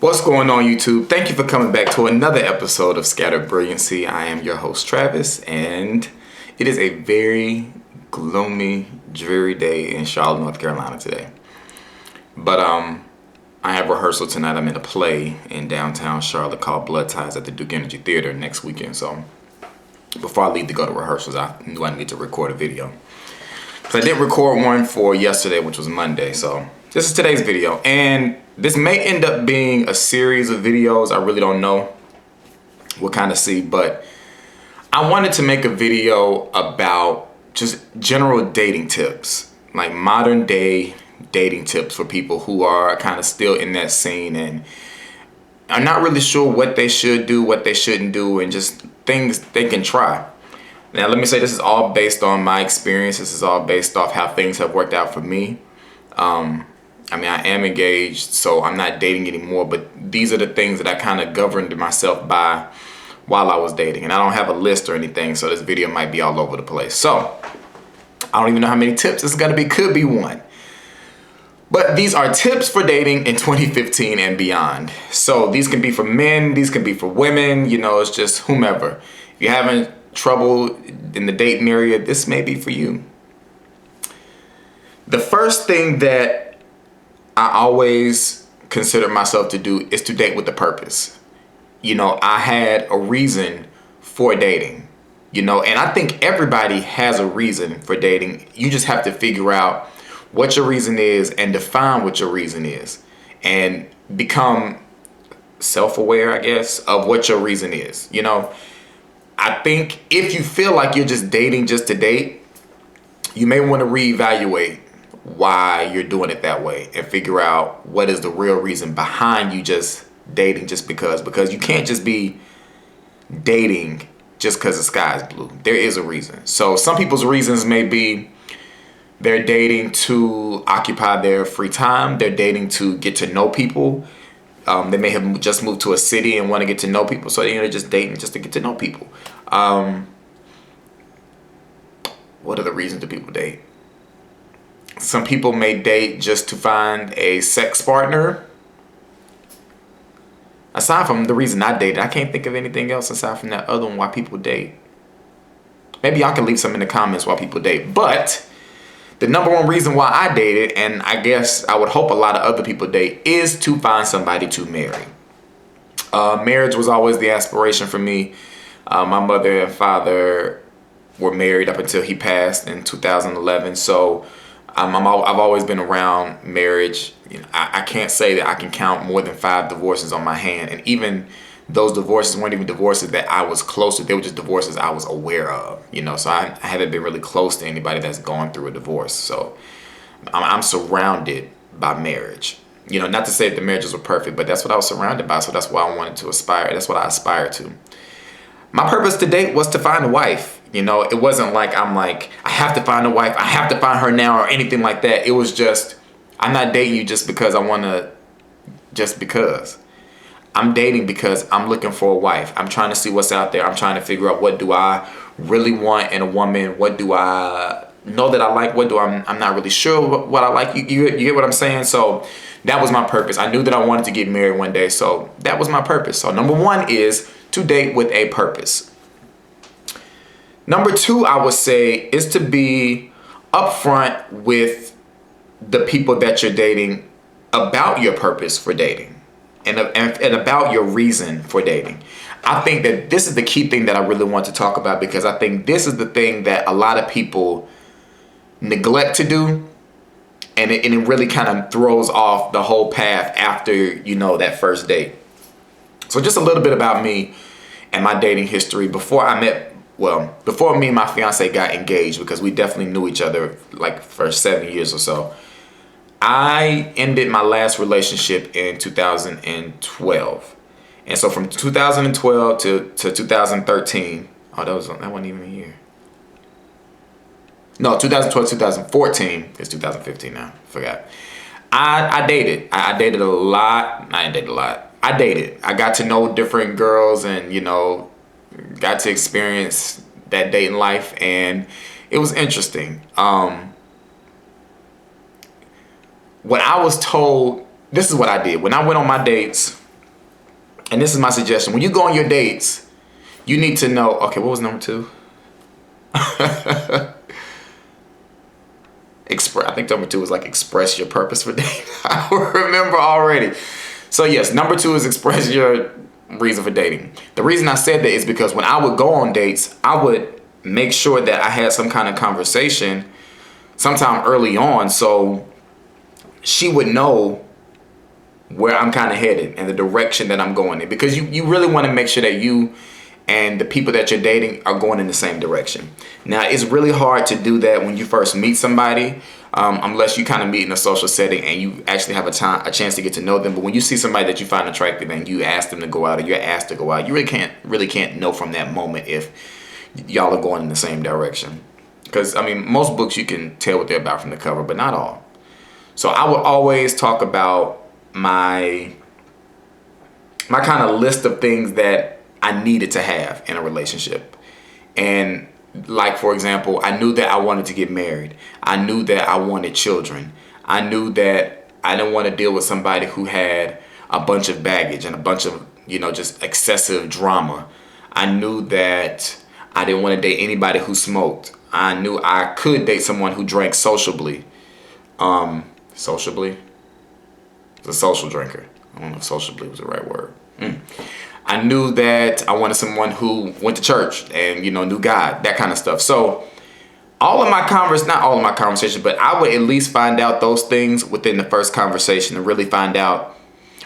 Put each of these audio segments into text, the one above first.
What's going on, YouTube? Thank you for coming back to another episode of Scattered Brilliancy. I am your host, Travis, and it is a very gloomy, dreary day in Charlotte, North Carolina today. But I have rehearsal tonight. I'm in a play in downtown Charlotte called Blood Ties at the Duke Energy Theater next weekend. So before I leave to go to rehearsals, I knew I needed to record a video. So I did record one for yesterday, which was Monday. So this is today's video, and this may end up being a series of videos. I really don't know. We'll kind of see, but I wanted to make a video about just general dating tips, like modern day dating tips for people who are kind of still in that scene and are not really sure what they should do, what they shouldn't do, and just things they can try. Now, let me say this is all based on my experience. This is all based off how things have worked out for me. I am engaged, so I'm not dating anymore, but these are the things that I kind of governed myself by while I was dating. And I don't have a list or anything, so this video might be all over the place. So I don't even know how many tips this is gonna be, could be one. But these are tips for dating in 2015 and beyond. So these can be for men, these can be for women, it's just whomever. If you're having trouble in the dating area, this may be for you. The first thing that I always consider myself to do is to date with a purpose. I had a reason for dating, and I think everybody has a reason for dating. You just have to figure out what your reason is and define what your reason is and become self-aware, I guess, of what your reason is. I think if you feel like you're just dating just to date, you may want to reevaluate why you're doing it that way and figure out what is the real reason behind you just dating just because you can't just be dating just because the sky is blue. There is a reason. So some people's reasons may be they're dating to occupy their free time. They're dating to get to know people. They may have just moved to a city and want to get to know people. So they're just dating just to get to know people. What are the reasons that people date? Some people may date just to find a sex partner. Aside from the reason I dated, I can't think of anything else aside from that other one why people date. Maybe y'all can leave some in the comments why people date. But the number one reason why I dated, and I guess I would hope a lot of other people date, is to find somebody to marry. Marriage was always the aspiration for me. My mother and father were married up until he passed in 2011. So I've always been around marriage. I can't say that I can count more than 5 divorces on my hand. And even those divorces weren't even divorces that I was close to. They were just divorces I was aware of. So I haven't been really close to anybody that's gone through a divorce. So I'm surrounded by marriage. Not to say that the marriages were perfect, but that's what I was surrounded by. So that's why I wanted to aspire. That's what I aspire to. My purpose to date was to find a wife. It wasn't like I have to find a wife, I have to find her now, or anything like that. It was just, I'm not dating you just because I want to, just because. I'm dating because I'm looking for a wife. I'm trying to see what's out there. I'm trying to figure out what do I really want in a woman. What do I know that I like? What do I'm not really sure what I like. You get what I'm saying? So that was my purpose. I knew that I wanted to get married one day. So that was my purpose. So number one is to date with a purpose. Number two, I would say, is to be upfront with the people that you're dating about your purpose for dating and about your reason for dating. I think that this is the key thing that I really want to talk about, because I think this is the thing that a lot of people neglect to do, and it really kind of throws off the whole path after, that first date. So just a little bit about me and my dating history before me and my fiance got engaged, because we definitely knew each other like for 7 years or so. I ended my last relationship in 2012. And so from 2012 to 2013, that wasn't even a year. No, 2012, 2014, it's 2015 now, forgot. I dated. I dated a lot. I didn't date a lot. I dated. I got to know different girls and, got to experience that dating life, and it was interesting. What I was told, this is what I did. When I went on my dates, and this is my suggestion, when you go on your dates, you need to know, okay, what was number 2? I think number 2 is like express your purpose for dating. I remember already. So yes, number 2 is express your reason for dating. The reason I said that is because when I would go on dates, I would make sure that I had some kind of conversation sometime early on, so she would know where I'm kind of headed and the direction that I'm going in, because you really want to make sure that you and the people that you're dating are going in the same direction. Now, it's really hard to do that when you first meet somebody, unless you kind of meet in a social setting and you actually have a chance to get to know them. But when you see somebody that you find attractive and you ask them to go out, or you're asked to go out, you really can't know from that moment if y'all are going in the same direction. Because, I mean, most books you can tell what they're about from the cover, but not all. So I would always talk about my kind of list of things that I needed to have in a relationship. And like, for example, I knew that I wanted to get married. I knew that I wanted children. I knew that I didn't want to deal with somebody who had a bunch of baggage and a bunch of, just excessive drama. I knew that I didn't want to date anybody who smoked. I knew I could date someone who drank sociably. Sociably? It's a social drinker. I don't know if sociably was the right word. I knew that I wanted someone who went to church and, knew God, that kind of stuff. So not all of my conversations, but I would at least find out those things within the first conversation and really find out,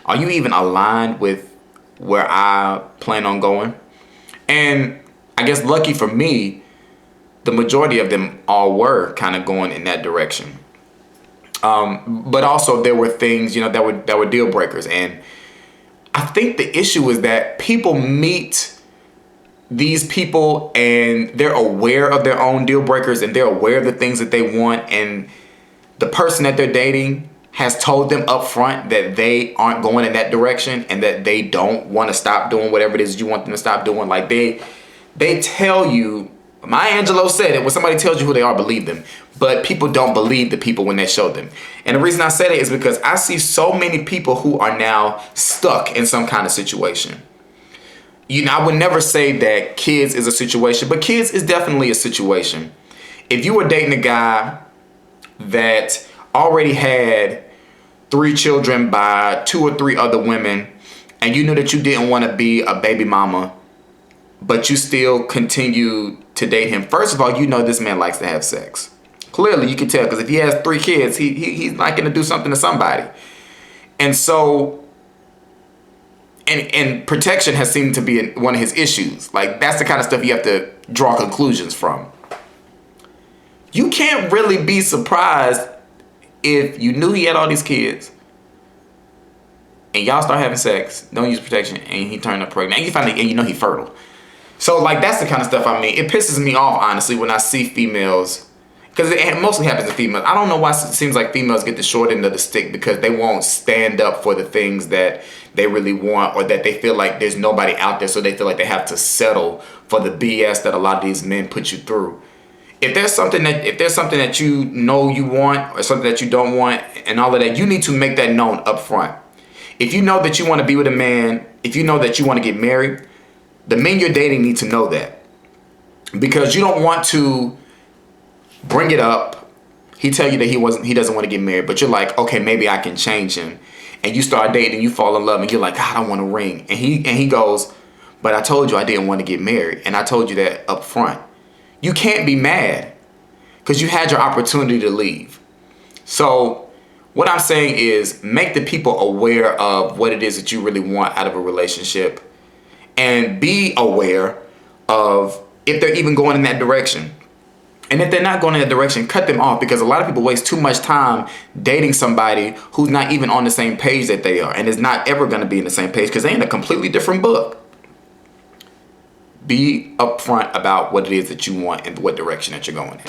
are you even aligned with where I plan on going? And I guess lucky for me, the majority of them all were kind of going in that direction. But also there were things, that were deal breakers. And I think the issue is that people meet these people and they're aware of their own deal breakers and they're aware of the things that they want. And the person that they're dating has told them up front that they aren't going in that direction and that they don't want to stop doing whatever it is you want them to stop doing. Like they tell you, Maya Angelou said it, when somebody tells you who they are, believe them. But people don't believe the people when they show them. And the reason I say that is because I see so many people who are now stuck in some kind of situation. I would never say that kids is a situation, but kids is definitely a situation. If you were dating a guy that already had 3 children by 2 or 3 other women, and you knew that you didn't want to be a baby mama, but you still continue to date him, first of all, this man likes to have sex. Clearly, you can tell, because if he has 3 kids, he's not going to do something to somebody. And so, and protection has seemed to be one of his issues. Like, that's the kind of stuff you have to draw conclusions from. You can't really be surprised if you knew he had all these kids and y'all start having sex, don't use protection, and he turned up pregnant, and you find and he's fertile. So, like, that's the kind of stuff I mean. It pisses me off, honestly, when I see females, because it mostly happens to females. I don't know why it seems like females get the short end of the stick, because they won't stand up for the things that they really want, or that they feel like there's nobody out there, so they feel like they have to settle for the BS that a lot of these men put you through. If there's something that you want, or something that you don't want, and all of that, you need to make that known up front. If you know that you want to be with a man, if you know that you want to get married, the men you're dating need to know that, because you don't want to bring it up. He tell you that he doesn't want to get married, but you're like, okay, maybe I can change him. And you start dating, you fall in love, and you're like, God, I want a ring. And he goes, but I told you I didn't want to get married, and I told you that up front. You can't be mad, because you had your opportunity to leave. So what I'm saying is, make the people aware of what it is that you really want out of a relationship, and be aware of if they're even going in that direction. And if they're not going in that direction, cut them off, because a lot of people waste too much time dating somebody who's not even on the same page that they are, and is not ever going to be in the same page, because they're in a completely different book. Be upfront about what it is that you want and what direction that you're going in.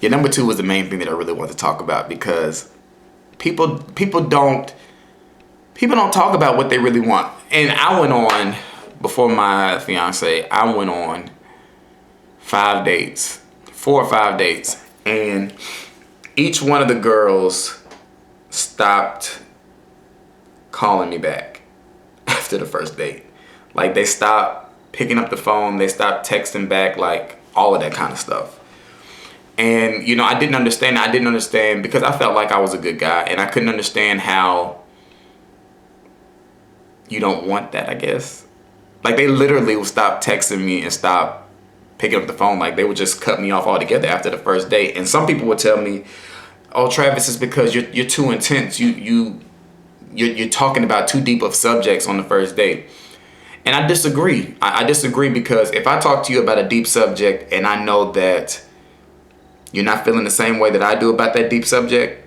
Yeah, number 2 was the main thing that I really want to talk about, because people don't talk about what they really want. And I went on, before my fiance, I went on 4 or 5 dates, and each one of the girls stopped calling me back. after the first date. Like, they stop picking up the phone, they stop texting back, like all of that kind of stuff. And, you know, I didn't understand because I felt like I was a good guy, and I couldn't understand how you don't want that, I guess. Like, they literally would stop texting me and stop picking up the phone. Like, they would just cut me off altogether after the first date. And some people would tell me, "Oh, Travis, it's because you're too intense. You're talking about too deep of subjects on the first date." And I disagree. I disagree because if I talk to you about a deep subject and I know that you're not feeling the same way that I do about that deep subject,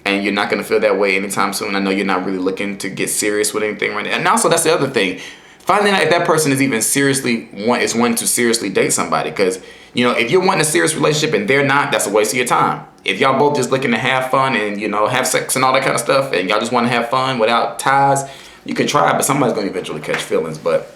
and you're not going to feel that way anytime soon, I know you're not really looking to get serious with anything right now. And also, that's the other thing. Finding out if that person is even wanting to seriously date somebody. Because, you know, if you're wanting a serious relationship and they're not, that's a waste of your time. If y'all both just looking to have fun and, you know, have sex and all that kind of stuff, and y'all just want to have fun without ties, you can try, but somebody's going to eventually catch feelings. But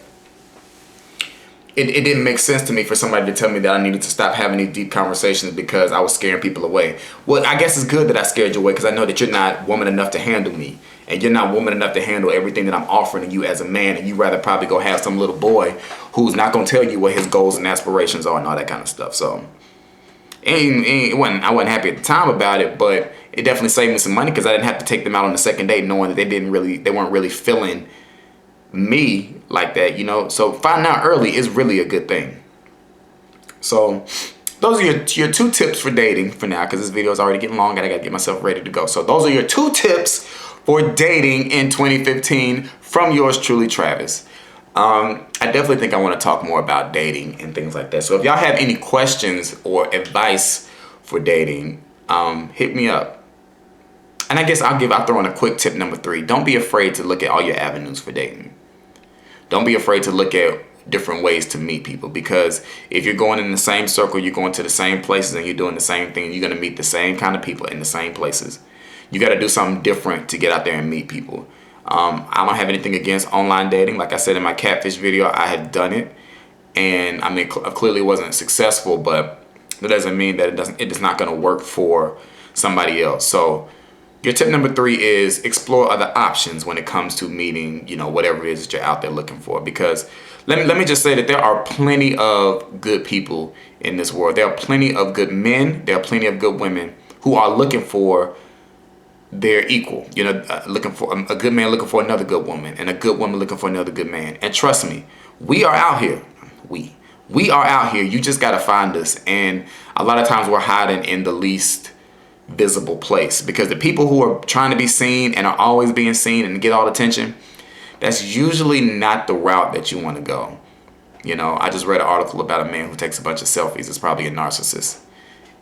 it didn't make sense to me for somebody to tell me that I needed to stop having these deep conversations because I was scaring people away. Well, I guess it's good that I scared you away because I know that you're not woman enough to handle me. And you're not woman enough to handle everything that I'm offering you as a man. And you'd rather probably go have some little boy who's not going to tell you what his goals and aspirations are and all that kind of stuff. So I wasn't happy at the time about it, but it definitely saved me some money because I didn't have to take them out on the second date knowing that they weren't really feeling me like that, you know. So finding out early is really a good thing. So those are your 2 tips for dating for now, because this video is already getting long and I got to get myself ready to go. So those are your 2 tips for dating in 2015 from yours truly, Travis. I definitely think I want to talk more about dating and things like that. So if y'all have any questions or advice for dating, hit me up. And I guess I'll throw in a quick tip number 3. Don't be afraid to look at all your avenues for dating. Don't be afraid to look at different ways to meet people, because if you're going in the same circle, you're going to the same places and you're doing the same thing, you're going to meet the same kind of people in the same places. You got to do something different to get out there and meet people. I don't have anything against online dating. Like I said in my catfish video, I had done it, and I mean, clearly wasn't successful, but that doesn't mean that it is not going to work for somebody else. So your tip number 3 is explore other options when it comes to meeting, you know, whatever it is that you're out there looking for. Because let me just say that there are plenty of good people in this world. There are plenty of good men. There are plenty of good women who are looking for their equal. You know, looking for a good man looking for another good woman, and a good woman looking for another good man. And trust me, we are out here. We are out here. You just got to find us. And a lot of times we're hiding in the least visible place, because the people who are trying to be seen and are always being seen and get all the attention, that's usually not the route that you want to go. You know, I just read an article about a man who takes a bunch of selfies. It's probably a narcissist.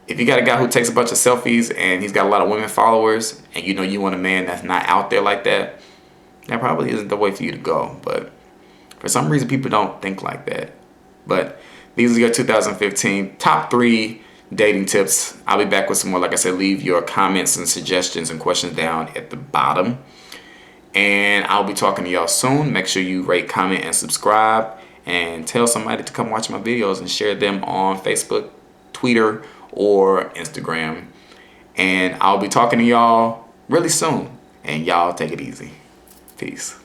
If you got a guy who takes a bunch of selfies and he's got a lot of women followers, and you know you want a man that's not out there like that, that probably isn't the way for you to go. But for some reason, people don't think like that. But these are your 2015 top 3 dating tips. I'll be back with some more. Like I said, leave your comments and suggestions and questions down at the bottom. And I'll be talking to y'all soon. Make sure you rate, comment, and subscribe. And tell somebody to come watch my videos and share them on Facebook, Twitter, or Instagram. And I'll be talking to y'all really soon. And y'all take it easy. Peace.